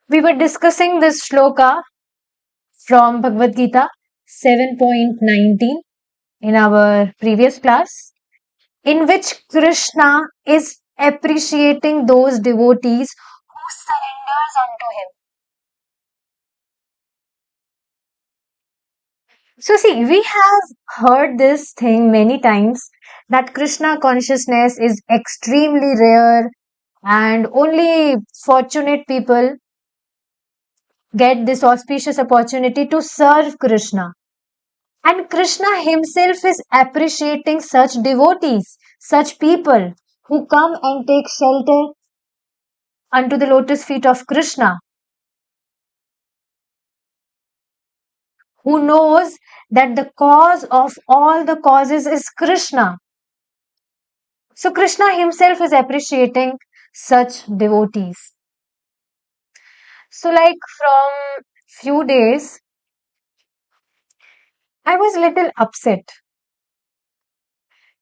We were discussing this shloka from Bhagavad Gita 7.19 in our previous class, in which Krishna is appreciating those devotees who surrenders unto him. So see, we have heard this thing many times that Krishna consciousness is extremely rare and only fortunate people get this auspicious opportunity to serve Krishna. And Krishna himself is appreciating such devotees, such people who come and take shelter unto the lotus feet of Krishna, who knows that the cause of all the causes is Krishna. So Krishna himself is appreciating such devotees. So like from few days, I was little upset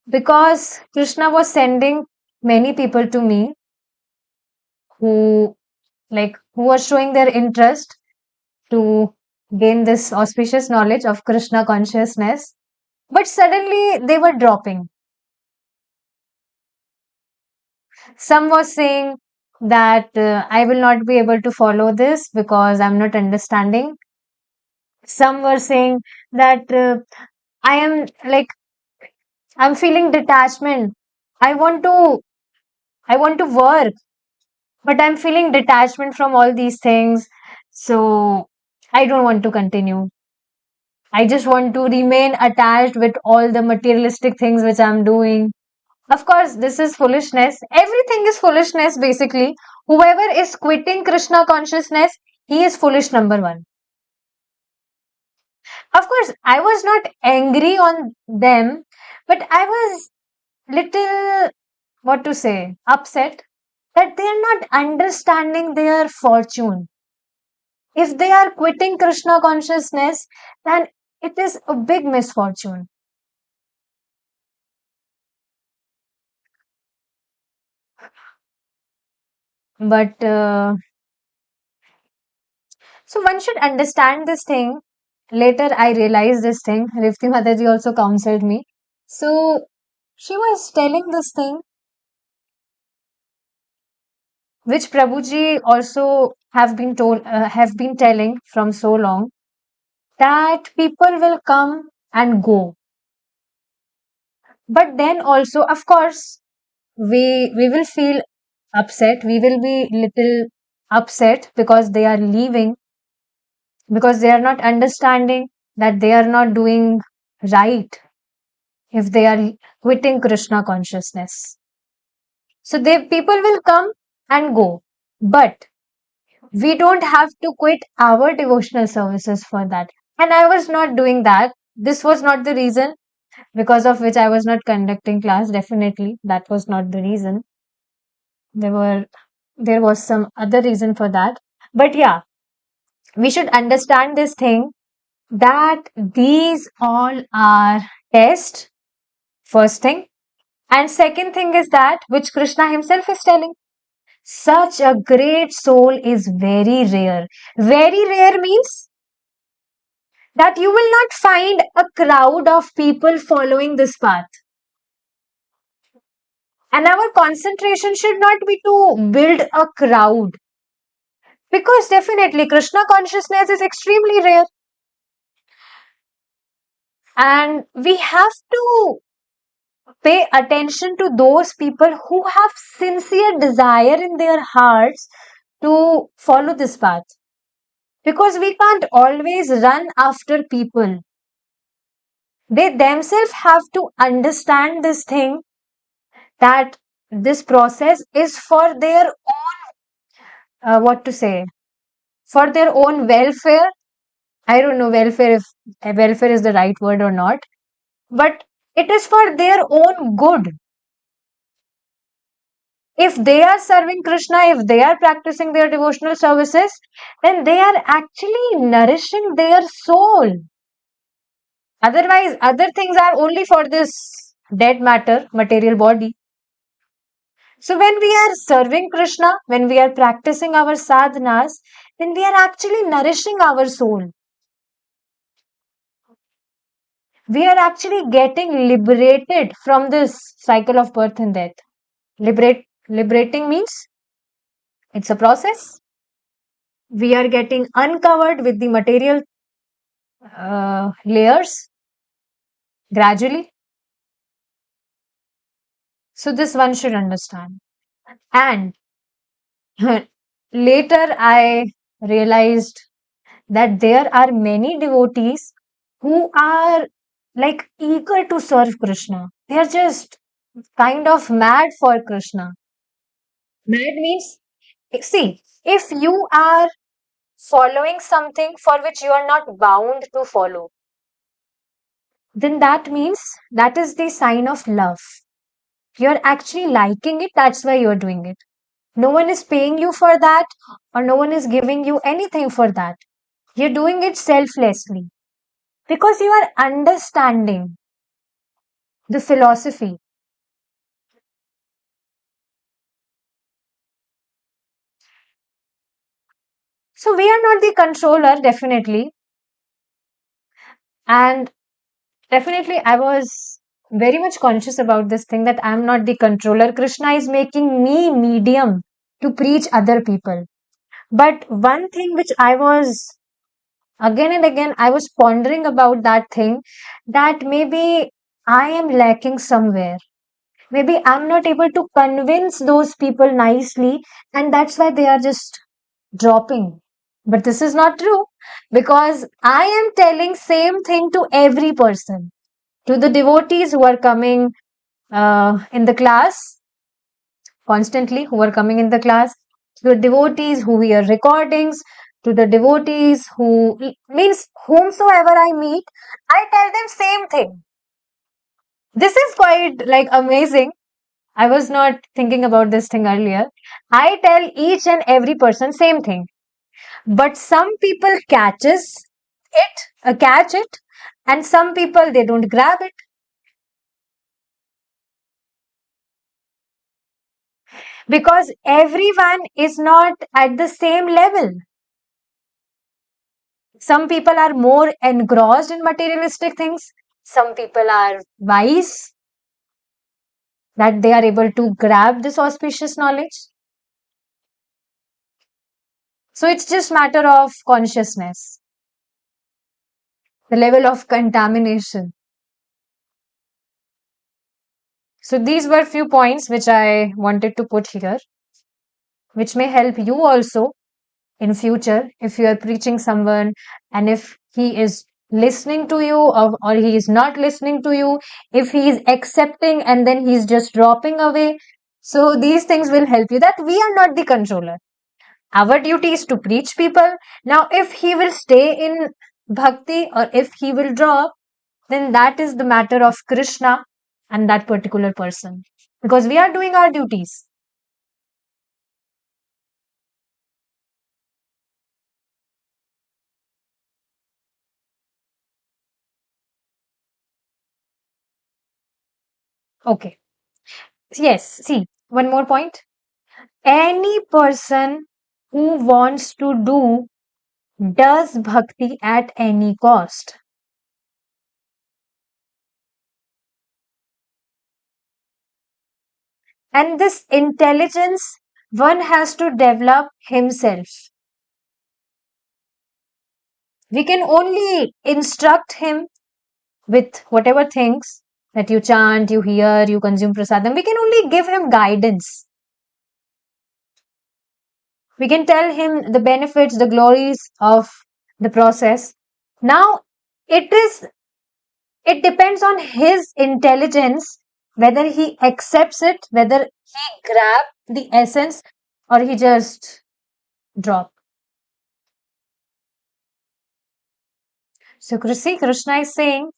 because Krishna was sending many people to me who who were showing their interest to gain this auspicious knowledge of Krishna consciousness, but suddenly they were dropping. Some was saying that I will not be able to follow this because I'm not understanding. Some were saying that I am I'm feeling detachment. I want to I want to work, but I'm feeling detachment from all these things. So I don't want to continue. I just want to remain attached with all the materialistic things which I'm doing. Of course, this is foolishness. Everything is foolishness basically. Whoever is quitting Krishna consciousness, he is foolish number one. Of course, I was not angry on them, but I was little, what to say, upset that they are not understanding their fortune. If they are quitting Krishna consciousness, then it is a big misfortune. But so one should understand this thing. Later, I realized this thing. Rifti Mataji also counseled me. So she was telling this thing, which Prabhuji also have been telling from so long, that people will come and go. But then also, of course, we will feel upset. We will be little upset because they are leaving, because they are not understanding that they are not doing right if they are quitting Krishna consciousness. So they people will come and go, but we don't have to quit our devotional services for that. And I was not doing that. This was not the reason because of which I was not conducting class. Definitely, that was not the reason. There were there was some other reason for that. But yeah, we should understand this thing that these all are tests. First thing. And second thing is that which Krishna himself is telling. Such a great soul is very rare. Very rare means that you will not find a crowd of people following this path. And our concentration should not be to build a crowd. Because definitely Krishna consciousness is extremely rare. And we have to pay attention to those people who have sincere desire in their hearts to follow this path. Because we can't always run after people. They themselves have to understand this thing that this process is for their what to say, for their own welfare. I don't know welfare if welfare is the right word or not, but it is for their own good. If they are serving Krishna, if they are practicing their devotional services, then they are actually nourishing their soul. Otherwise, other things are only for this dead matter, material body. So when we are serving Krishna, when we are practicing our sadhanas, then we are actually nourishing our soul. We are actually getting liberated from this cycle of birth and death. Liberating means it's a process. We are getting uncovered with the material layers gradually. So this one should understand. And later I realized that there are many devotees who are like eager to serve Krishna. They are just kind of mad for Krishna. Mad means, see, if you are following something for which you are not bound to follow, then that means that is the sign of love. You're actually liking it, that's why you're doing it. No one is paying you for that, or no one is giving you anything for that. You're doing it selflessly because you are understanding the philosophy. So we are not the controller, definitely. And definitely, I was very much conscious about this thing that I'm not the controller. Krishna is making me medium to preach other people. But one thing which I was again and again, I was pondering about that thing, that maybe I am lacking somewhere. Maybe I'm not able to convince those people nicely, and that's why they are just dropping. But this is not true, because I am telling same thing to every person, to the devotees who are coming in the class constantly, who are coming in the class, to the devotees who hear recordings, to the devotees who means whomsoever I meet, I tell them same thing. This is quite like amazing. I was not thinking about this thing earlier. I tell each and every person same thing, but some people catch it, and some people they don't grab it. Because everyone is not at the same level. Some people are more engrossed in materialistic things. Some people are wise, that they are able to grab this auspicious knowledge. So it's just matter of consciousness, the level of contamination. So these were few points which I wanted to put here, which may help you also in future if you are preaching someone, and if he is listening to you, or he is not listening to you, if he is accepting and then he is just dropping away. So these things will help you, that we are not the controller. Our duty is to preach people. Now if he will stay in bhakti or if he will drop, then that is the matter of Krishna and that particular person, because we are doing our duties. Okay, yes, see, one more point. Any person who wants to do does bhakti at any cost. And this intelligence one has to develop himself. We can only instruct him with whatever things that you chant, you hear, you consume prasadam. We can only give him guidance. We can tell him the benefits, the glories of the process. Now, it is it depends on his intelligence whether he accepts it, whether he grab the essence, or he just drop. So Krishna is saying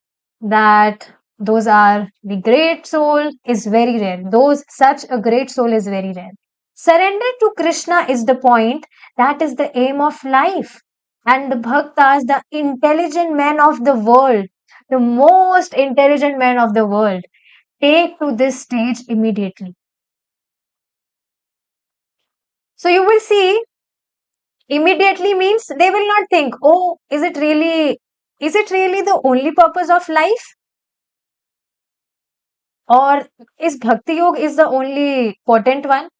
that those are the great soul is very rare. Those such a great soul is very rare. Surrender to Krishna is the point. That is the aim of life. And the bhaktas, the intelligent men of the world, the most intelligent men of the world, take to this stage immediately. So you will see immediately means they will not think, oh, is it really the only purpose of life? Or is Bhakti Yoga is the only potent one?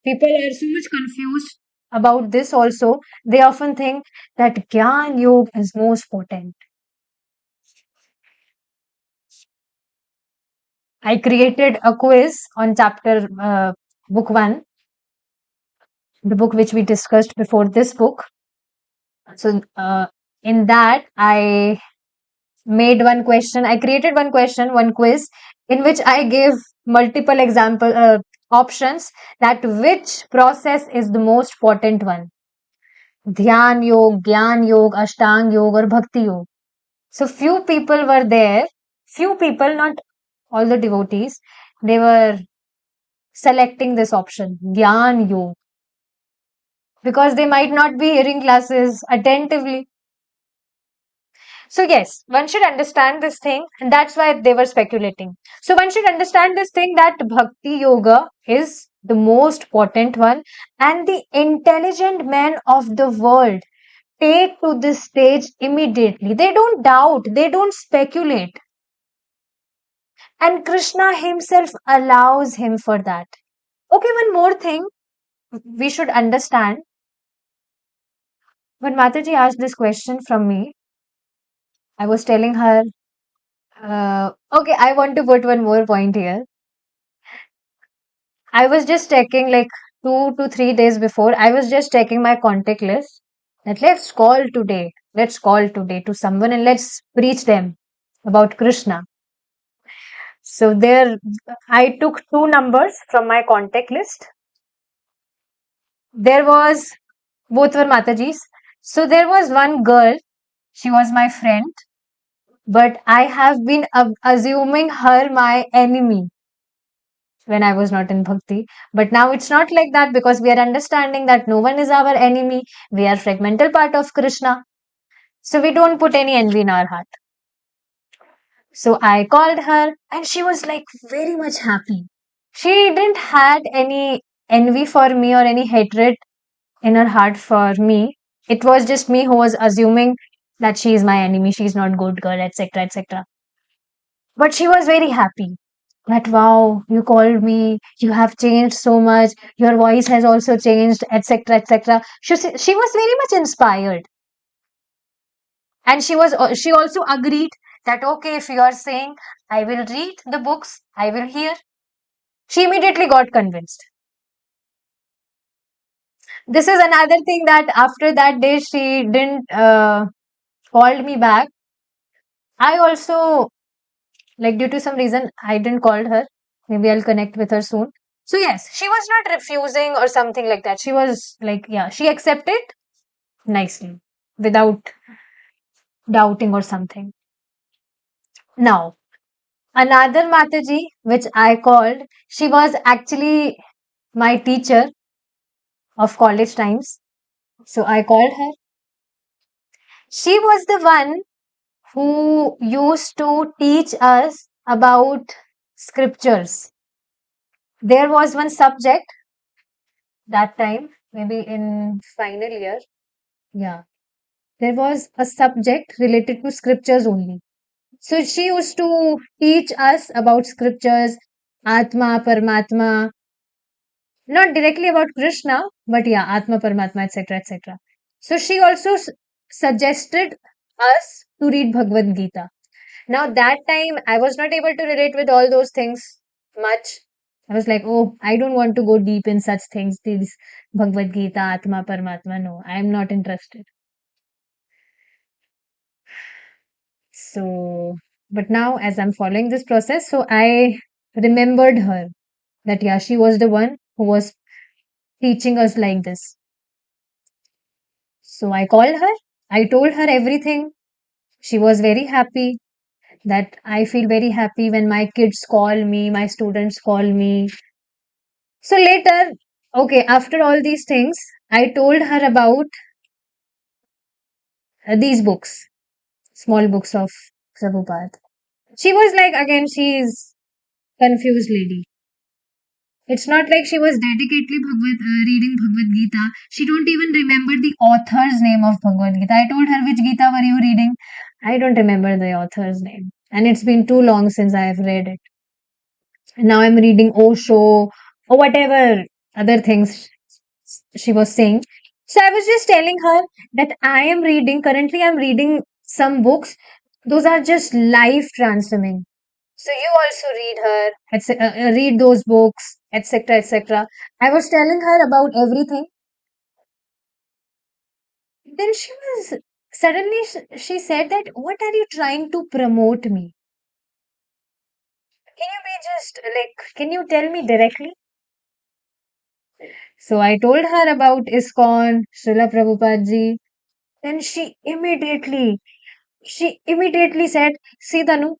People are so much confused about this also. They often think that Gyan Yoga is most potent. I created a quiz on chapter book 1, the book which we discussed before this book. So in that I created one question, one quiz in which I gave multiple example options that which process is the most potent one. Dhyan Yoga, Gyan Yoga, Ashtang Yoga or Bhakti Yoga. So few people were there, few people, not all the devotees, they were selecting this option, Gyan Yoga, because they might not be hearing classes attentively. So yes, one should understand this thing, and that's why they were speculating. So one should understand this thing that Bhakti Yoga is the most potent one, and the intelligent men of the world take to this stage immediately. They don't doubt, they don't speculate. And Krishna himself allows him for that. Okay, one more thing we should understand. When Mataji asked this question from me, I was telling her, okay, I want to put one more point here. I was just checking like 2 to 3 days before, I was just checking my contact list that let's call today to someone and let's preach them about Krishna. So there, I took two numbers from my contact list. There was, both were Matajis. So there was one girl, she was my friend, but I have been assuming her my enemy when I was not in bhakti. But now it's not like that because we are understanding that no one is our enemy. We are fragmental part of Krishna. So we don't put any envy in our heart. So I called her and she was like very much happy. She didn't had any envy for me or any hatred in her heart for me. It was just me who was assuming that she is my enemy, she's not good girl, etc. etc. But she was very happy that wow, you called me, you have changed so much, your voice has also changed, etc. etc. She was very much inspired. And she also agreed that okay, if you are saying I will read the books, I will hear. She immediately got convinced. This is another thing that after that day she didn't called me back. I also, like, due to some reason, I didn't call her. Maybe I'll connect with her soon. So yes, she was not refusing or something like that. She was like, yeah, she accepted nicely without doubting or something. Now, another Mataji, which I called, she was actually my teacher of college times. So I called her. She was the one who used to teach us about scriptures. There was one subject that time, maybe in final year. Yeah, there was a subject related to scriptures only. So she used to teach us about scriptures, Atma, Paramatma, not directly about Krishna, but yeah, Atma, Paramatma, etc. etc. So she also suggested us to read Bhagavad Gita. Now, that time I was not able to relate with all those things much. I was like, oh, I don't want to go deep in such things, these Bhagavad Gita, Atma, Paramatma. No, I am not interested. So, but now as I'm following this process, so I remembered her that, yeah, she was the one who was teaching us like this. So I called her, I told her everything. She was very happy that I feel very happy when my kids call me, my students call me. So later, okay, after all these things, I told her about these books, small books of Prabhupada. She was like, again, she's confused lady. It's not like she was dedicatedly reading Bhagavad Gita. She don't even remember the author's name of Bhagavad Gita. I told her, which Gita were you reading? I don't remember the author's name. And it's been too long since I have read it. And now I'm reading Osho or whatever other things she was saying. So I was just telling her that currently I'm reading some books. Those are just life transforming. So you also read her, read those books, etc., etc. I was telling her about everything. Then she said that, what are you trying to promote me? Can you be just like, can you tell me directly? So I told her about ISKCON, Srila Prabhupada ji. Then she immediately said, see Tanu,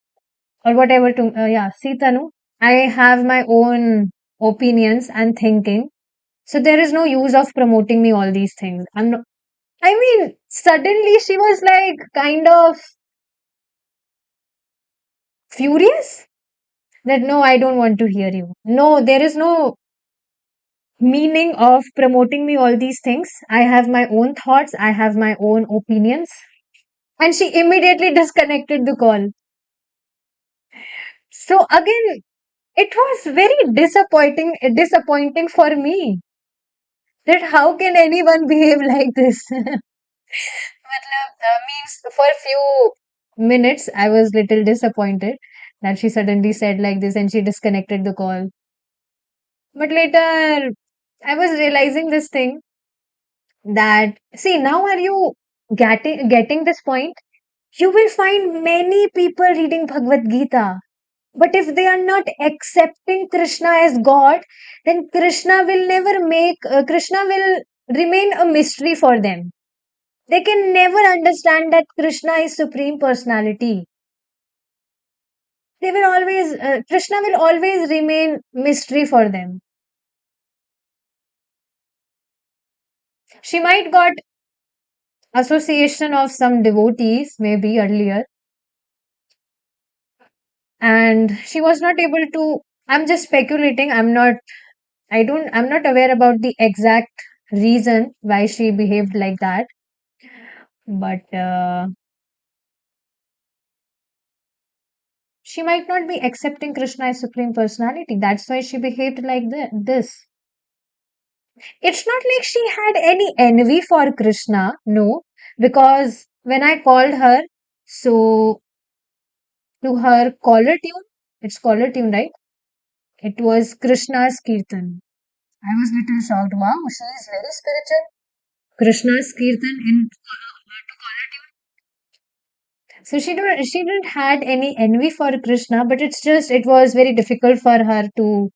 or whatever to, yeah, see Tanu, I have my own opinions and thinking. So there is no use of promoting me all these things. I mean, suddenly she was like kind of furious that no, I don't want to hear you. No, there is no meaning of promoting me all these things. I have my own thoughts, I have my own opinions. And she immediately disconnected the call. So again, it was very disappointing for me that how can anyone behave like this? Means for a few minutes, I was little disappointed that she suddenly said like this and she disconnected the call. But later, I was realizing this thing that, see, now are you getting this point? You will find many people reading Bhagavad Gita. But if they are not accepting Krishna as God, then Krishna will remain a mystery for them. They can never understand that Krishna is Supreme Personality. Krishna will always remain mystery for them. She might got association of some devotees, maybe earlier, and she was not able to. I'm just speculating. I'm not aware about the exact reason why she behaved like that, but she might not be accepting Krishna as Supreme Personality. That's why she behaved like this. It's not like she had any envy for Krishna, no, because when I called her, so to her caller tune, it's caller tune, right? It was Krishna's Kirtan. I was little shocked. Wow, she is very spiritual. Krishna's Kirtan in to caller tune. So she didn't had any envy for Krishna, but it was very difficult for her to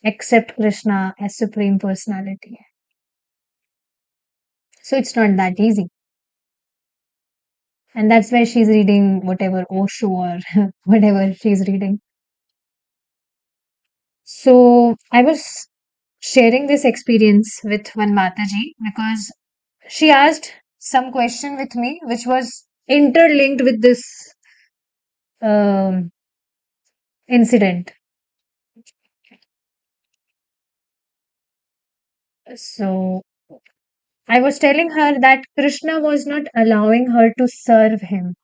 accept Krishna as Supreme Personality. So it's not that easy. And that's why she's reading whatever Osho or whatever she's reading. So I was sharing this experience with one Mataji because she asked some question with me which was interlinked with this um, incident. So I was telling her that Krishna was not allowing her to serve him.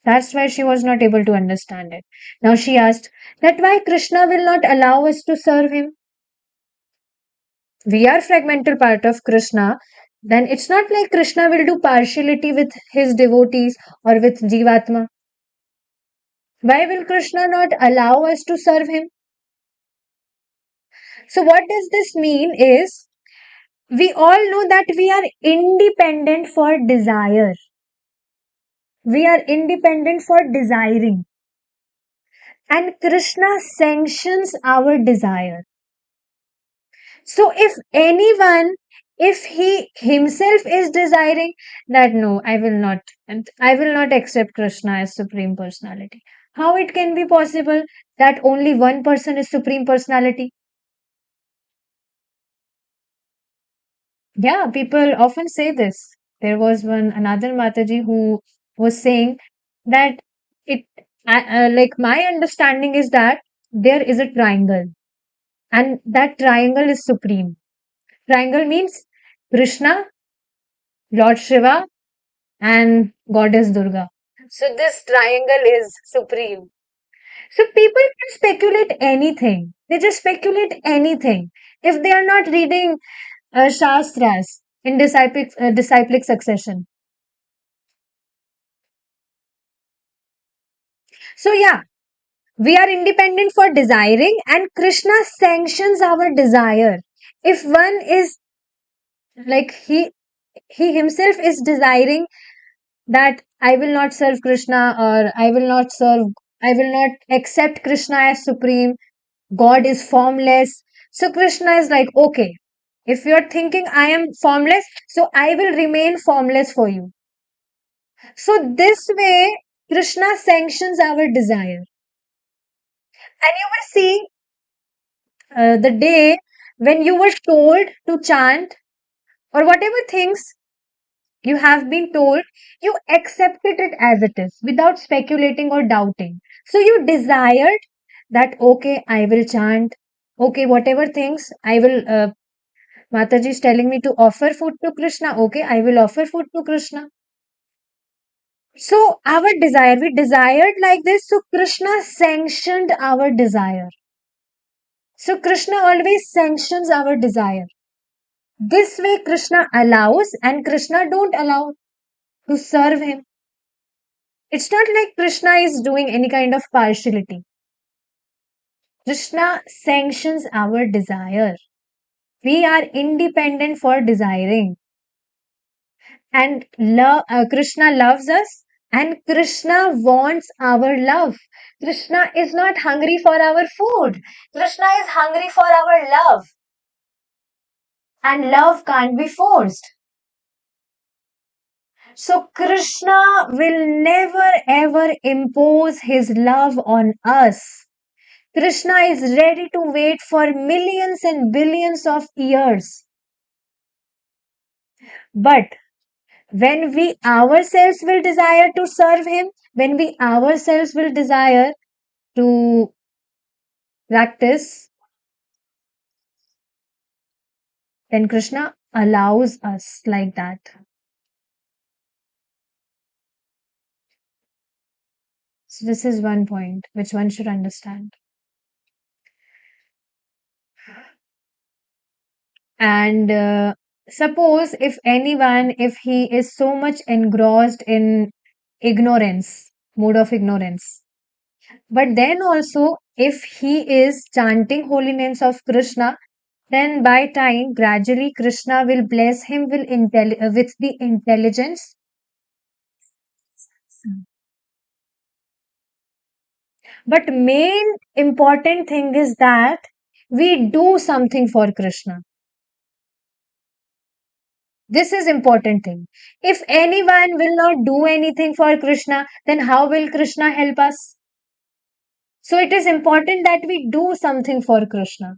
That's why she was not able to understand it. Now she asked that why Krishna will not allow us to serve him. We are fragmental part of Krishna, then it's not like Krishna will do partiality with his devotees or with Jivatma. Why will Krishna not allow us to serve him? So, what does this mean is we all know that we are independent for desire. We are independent for desiring. And Krishna sanctions our desire. So if he himself is desiring that no, I will not accept Krishna as Supreme Personality. How it can be possible that only one person is Supreme Personality? Yeah, people often say this. There was another Mataji who was saying that it, like my understanding is that there is a triangle, and that triangle is supreme. Triangle means Krishna, Lord Shiva, and Goddess Durga. So this triangle is supreme. So people can speculate anything. They just speculate anything. If they are not reading Shastras in disciplic succession. So yeah, we are independent for desiring, and Krishna sanctions our desire. If one is like he himself is desiring that I will not serve Krishna, or I will not accept Krishna as supreme, God is formless. So Krishna is like, okay, if you're thinking I am formless, so I will remain formless for you. So this way, Krishna sanctions our desire. And you will see the day when you were told to chant or whatever things you have been told, you accepted it as it is without speculating or doubting. So you desired that, okay, I will chant. Okay, whatever things I will, Mataji is telling me to offer food to Krishna. Okay, I will offer food to Krishna. So our desire, we desired like this. So Krishna sanctioned our desire. So Krishna always sanctions our desire. This way Krishna allows and Krishna don't allow to serve him. It's not like Krishna is doing any kind of partiality. Krishna sanctions our desire. We are independent for desiring. And Krishna loves us, and Krishna wants our love. Krishna is not hungry for our food. Krishna is hungry for our love. And love can't be forced. So Krishna will never ever impose his love on us. Krishna is ready to wait for millions and billions of years. But when we ourselves will desire to serve him, when we ourselves will desire to practice, then Krishna allows us like that. So this is one point which one should understand. And suppose if anyone, if he is so much engrossed in ignorance, mood of ignorance, but then also if he is chanting holy names of Krishna, then by time gradually Krishna will bless him with the intelligence. But main important thing is that we do something for Krishna. This is important thing. If anyone will not do anything for Krishna, then how will Krishna help us? So it is important that we do something for Krishna.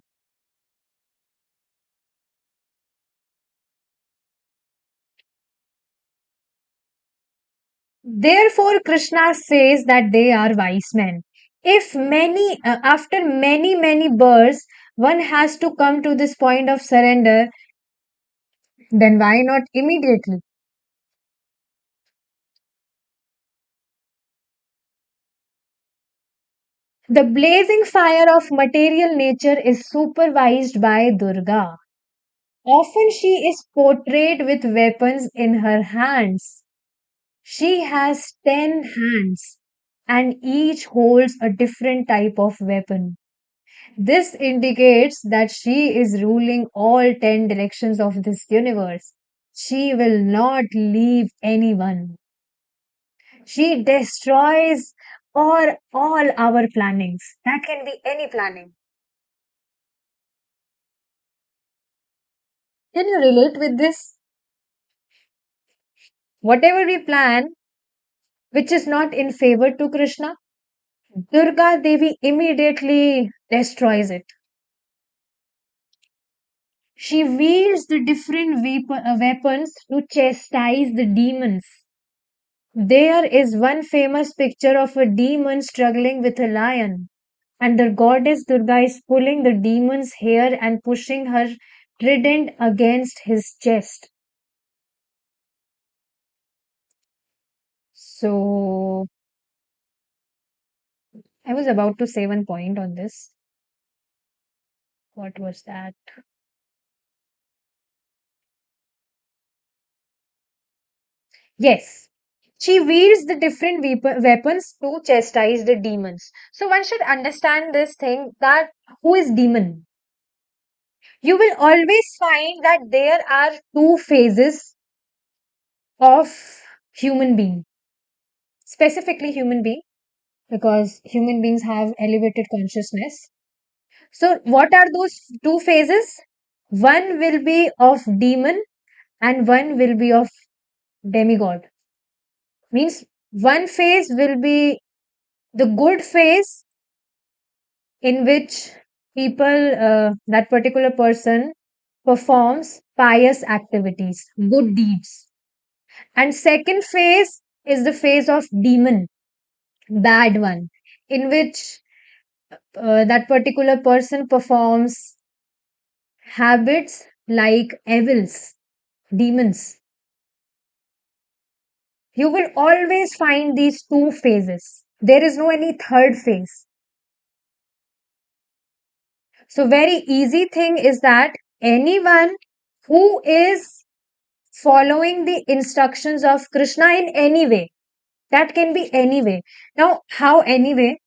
Therefore, Krishna says that they are wise men. If after many births, one has to come to this point of surrender, then why not immediately? The blazing fire of material nature is supervised by Durga. Often she is portrayed with weapons in her hands. She has 10 hands, and each holds a different type of weapon. This indicates that she is ruling all 10 directions of this universe. She will not leave anyone. She destroys all our plannings. That can be any planning. Can you relate with this? Whatever we plan, which is not in favor to Krishna, Durga Devi immediately destroys it. She wields the different weapons to chastise the demons. There is one famous picture of a demon struggling with a lion. and the goddess Durga is pulling the demon's hair and pushing her trident against his chest. So, I was about to say one point on this. What was that? Yes. She wields the different weapons to chastise the demons. So one should understand this thing that who is demon? You will always find that there are two phases of human being, specifically human being, because human beings have elevated consciousness. So what are those two phases? One will be of demon and one will be of demigod. Means one phase will be the good phase in which that particular person performs pious activities, good deeds. And second phase is the phase of demon, bad one, in which that particular person performs habits like evils, demons. You will always find these two phases. There is no any third phase. So very easy thing is that anyone who is following the instructions of Krishna in any way, that can be any way. Now, how any way?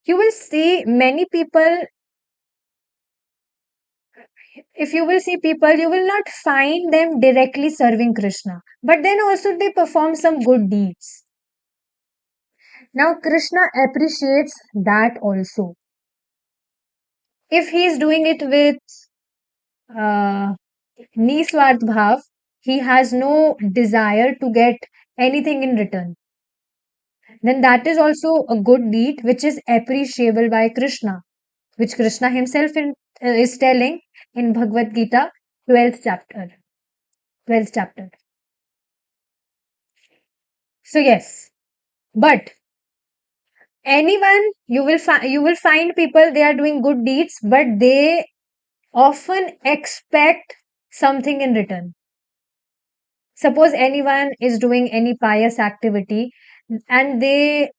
You will see many people, if you will see people, you will not find them directly serving Krishna, but then also they perform some good deeds. Now, Krishna appreciates that also. If he is doing it with uh, Niswart Bhav, he has no desire to get anything in return. Then that is also a good deed which is appreciable by Krishna, which Krishna himself is telling in Bhagavad Gita, 12th chapter. 12th chapter. So yes, but anyone you will find people they are doing good deeds, but they often expect something in return. Suppose anyone is doing any pious activity and they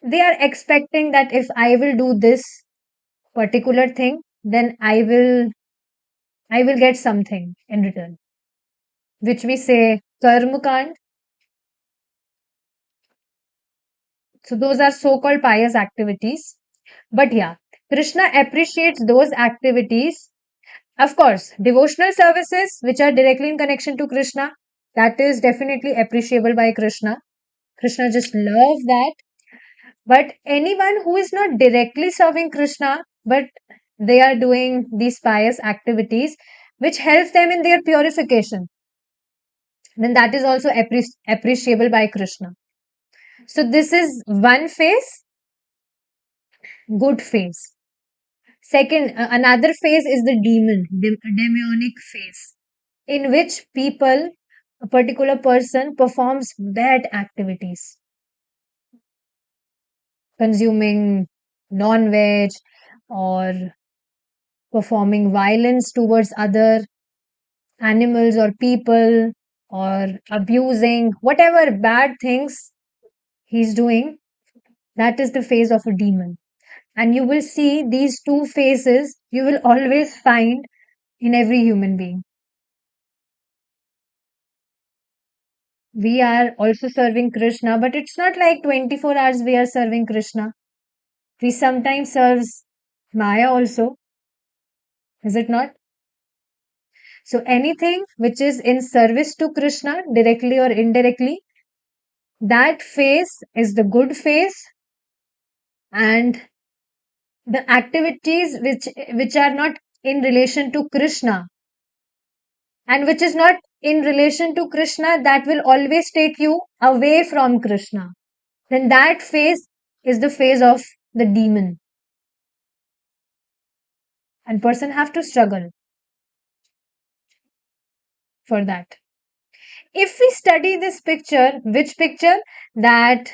are expecting that if I will do this particular thing, then I will get something in return, which we say karma kand. So those are so-called pious activities. But yeah, Krishna appreciates those activities. Of course, devotional services which are directly in connection to Krishna, that is definitely appreciable by Krishna. Krishna just loves that. But anyone who is not directly serving Krishna, but they are doing these pious activities which helps them in their purification, then that is also appreciable by Krishna. So this is one phase, good phase. Second, another phase is the demonic phase, in which a particular person performs bad activities, consuming non-veg or performing violence towards other animals or people or abusing, whatever bad things he's doing, that is the phase of a demon. And you will see these two phases, you will always find in every human being. We are also serving Krishna, but it's not like 24 hours we are serving Krishna. We sometimes serve Maya also, is it not? So anything which is in service to Krishna, directly or indirectly, that phase is the good phase, and the activities which are not in relation to Krishna and which is not in relation to Krishna, that will always take you away from Krishna. Then that phase is the phase of the demon, and person have to struggle for that. If we study this picture, which picture? That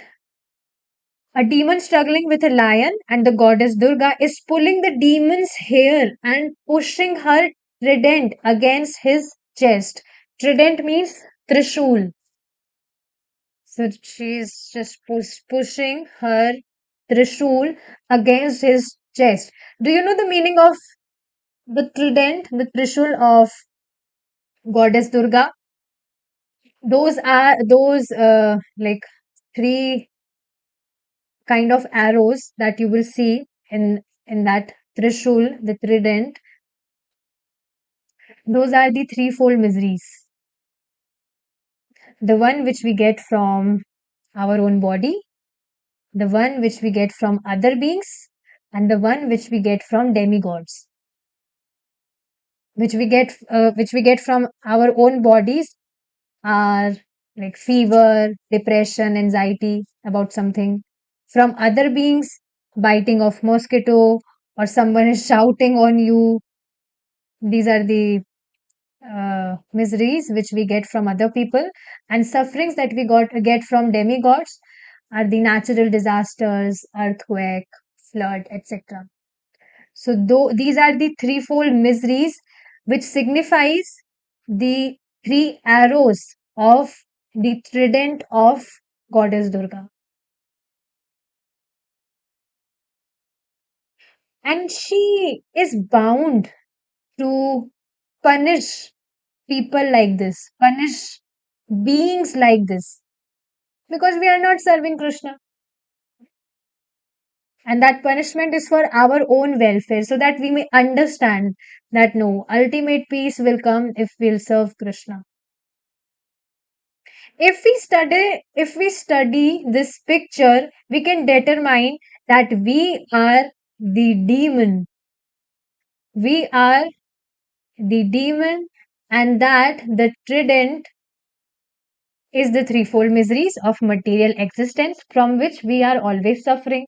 A demon struggling with a lion, and the goddess Durga is pulling the demon's hair and pushing her trident against his chest. Trident means Trishul. So she's just pushing her Trishul against his chest. Do you know the meaning of the trident, the Trishul of goddess Durga? Those are those like three kind of arrows that you will see in that Trishul, the trident. Those are the threefold miseries. The one which we get from our own body, the one which we get from other beings, and the one which we get from demigods. Which we get from our own bodies are like fever, depression, anxiety about something. From other beings, biting of mosquito, or someone is shouting on you. These are the miseries which we get from other people, and sufferings that we get from demigods are the natural disasters, earthquake, flood, etc. So though these are the threefold miseries which signifies the three arrows of the trident of goddess Durga. And she is bound to punish people like this, punish beings like this, because we are not serving Krishna. And that punishment is for our own welfare, so that we may understand that no, ultimate peace will come if we'll serve Krishna. If we study this picture, we can determine that we are the demon. We are the demon, and that the trident is the threefold miseries of material existence from which we are always suffering.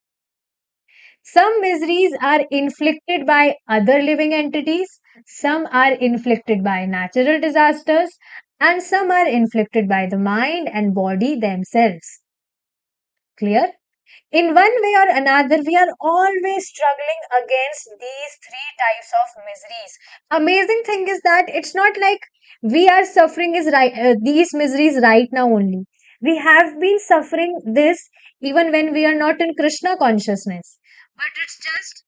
Some miseries are inflicted by other living entities, some are inflicted by natural disasters, and some are inflicted by the mind and body themselves. Clear? In one way or another, we are always struggling against these three types of miseries. Amazing thing is that it's not like we are suffering these miseries right now only. We have been suffering this even when we are not in Krishna consciousness. But it's just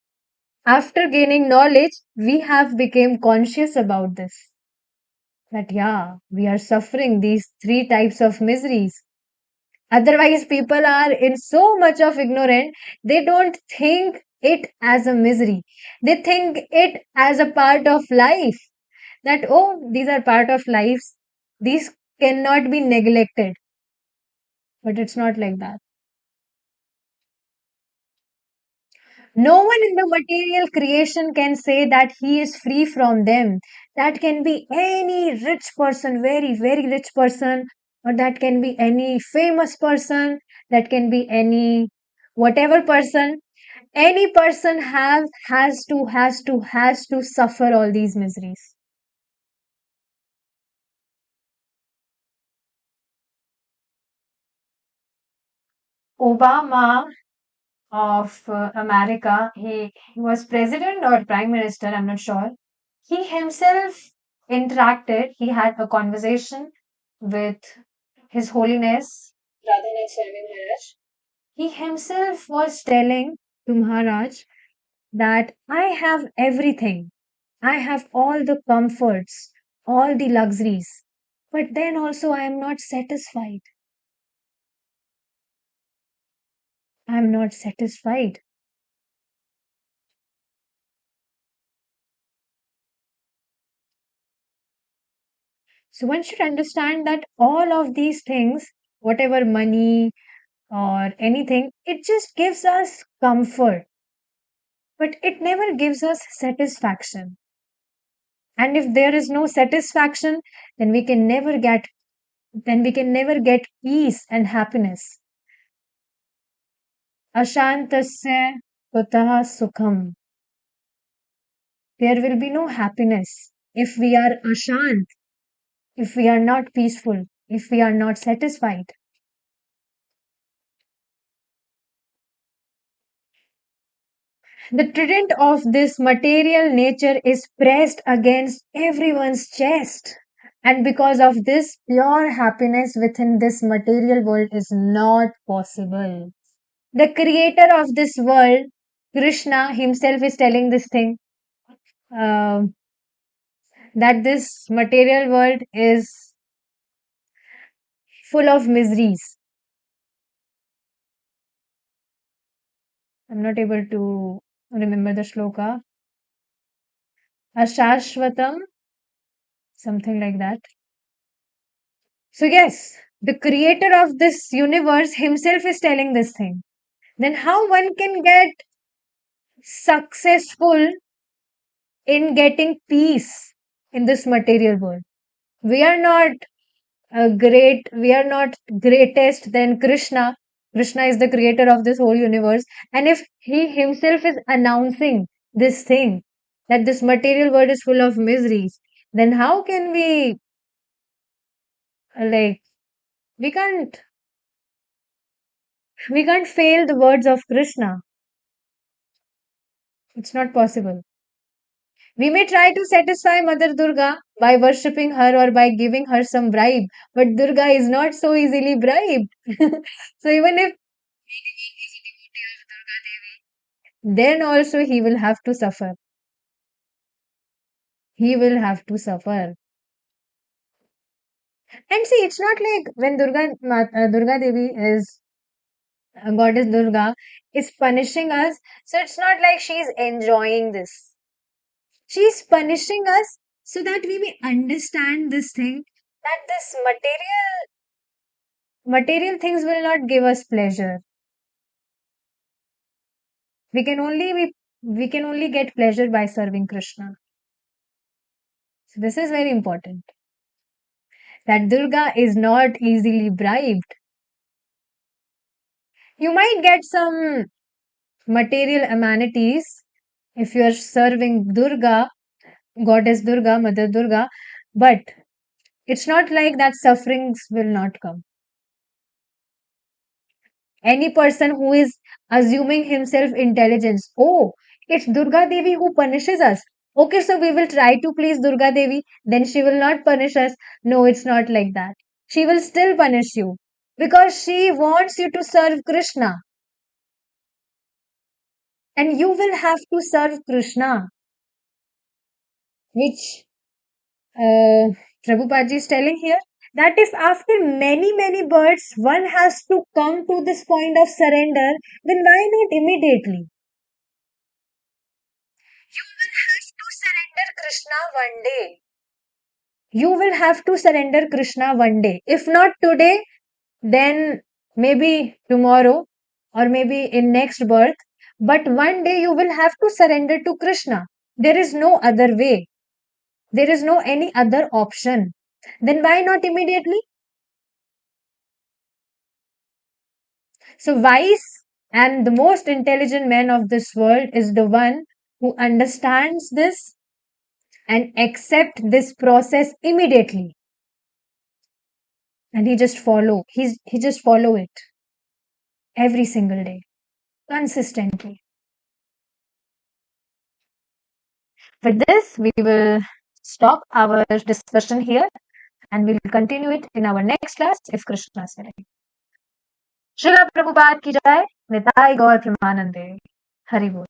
after gaining knowledge, we have become conscious about this. That yeah, we are suffering these three types of miseries. Otherwise, people are in so much of ignorant, they don't think it as a misery. They think it as a part of life. That, oh, these are part of lives. These cannot be neglected. But it's not like that. No one in the material creation can say that he is free from them. That can be any rich person, very, very rich person, or that can be any famous person, that can be any whatever person. Any person has to suffer all these miseries. Obama of America, he was president or prime minister, I'm not sure. He himself interacted, he had a conversation with His Holiness Radhanath Swami Maharaj. He himself was telling to Maharaj that I have everything. I have all the comforts, all the luxuries, but then also I am not satisfied. I am not satisfied. So one should understand that all of these things, whatever money or anything, it just gives us comfort, but it never gives us satisfaction. And if there is no satisfaction, then we can never get peace and happiness. Ashantasya kutah sukham. There will be no happiness if we are ashant, if we are not peaceful, if we are not satisfied. The trident of this material nature is pressed against everyone's chest. And because of this, pure happiness within this material world is not possible. The creator of this world, Krishna himself, is telling this thing, um, that this material world is full of miseries. I'm not able to remember the shloka. Ashashvatam, something like that. So, yes, the creator of this universe himself is telling this thing. Then, how one can get successful in getting peace in this material world? We are not we are not greatest than Krishna. Krishna is the creator of this whole universe. And if he himself is announcing this thing, that this material world is full of miseries, then how can we, like, we can't, we can't fail the words of Krishna. It's not possible. We may try to satisfy Mother Durga by worshipping her or by giving her some bribe, but Durga is not so easily bribed. So even if then also he will have to suffer. He will have to suffer. And see, it's not like when Durga Devi is goddess Durga is punishing us. So it's not like she's enjoying this. She's punishing us so that we may understand this thing, that this material things will not give us pleasure. We can only be we can only get pleasure by serving Krishna. So this is very important. That Durga is not easily bribed. You might get some material amenities if you are serving Durga, goddess Durga, Mother Durga, but it's not like that sufferings will not come. Any person who is assuming himself intelligence, oh, it's Durga Devi who punishes us. Okay, so we will try to please Durga Devi, then she will not punish us. No, it's not like that. She will still punish you because she wants you to serve Krishna, and you will have to serve Krishna, which Prabhupada is telling here, that if after many, many births one has to come to this point of surrender, then why not immediately? You will have to surrender Krishna one day. You will have to surrender Krishna one day. If not today, then maybe tomorrow or maybe in next birth. But one day you will have to surrender to Krishna. There is no other way. There is no any other option. Then why not immediately? So wise and the most intelligent man of this world is the one who understands this and accept this process immediately, and he just follow it every single day consistently. With this we will stop our discussion here and we will continue it in our next class if Krishna is willing. Srila Prabhupada ki jai, Nitai Gaur Premanande, Hari Bol.